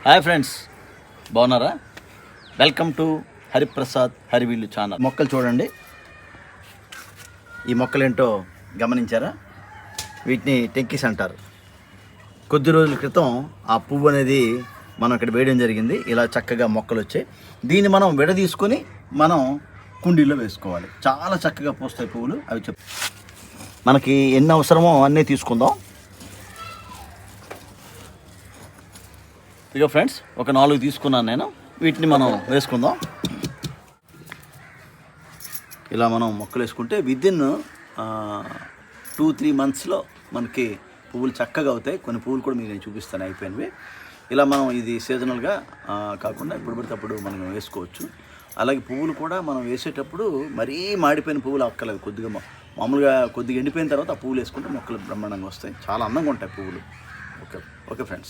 Hi friends, బాగున్నారా? Welcome to Hariprasad Harivillu channel. మొక్కలు చూడండి. ఈ మొక్కలు ఏంటో గమనించారా? వీటిని టెంకిస్ అంటారు. కొద్ది రోజుల క్రితం ఆ పువ్వు అనేది మనం ఇక్కడ వేయడం జరిగింది. ఇలా చక్కగా మొక్కలు వచ్చాయి. దీన్ని మనం విడదీసుకొని మనం కుండీలో వేసుకోవాలి. చాలా చక్కగా పూస్తాయి పువ్వులు. అవి మనకి ఎన్ని అవసరమో అన్నీ తీసుకుందాం. ఇక ఫ్రెండ్స్, ఒక 4 తీసుకున్నాను నేను. వీటిని మనం వేసుకుందాం. ఇలా మనం మొక్కలు వేసుకుంటే విదిన్ 2-3 మంత్స్లో మనకి పువ్వులు చక్కగా అవుతాయి. కొన్ని పువ్వులు కూడా మీకు నేను చూపిస్తాను అయిపోయినవి. ఇలా మనం ఇది సీజనల్గా కాకుండా ఎప్పుడు పడితే అప్పుడు మనం వేసుకోవచ్చు. అలాగే పువ్వులు కూడా మనం వేసేటప్పుడు మరీ మాడిపోయిన పువ్వులు అక్కర్లేదు. మామూలుగా కొద్దిగా ఎండిపోయిన తర్వాత ఆ పువ్వులు వేసుకుంటే మొక్కలు బ్రహ్మాండంగా వస్తాయి. చాలా అందంగా ఉంటాయి పువ్వులు. Okay friends.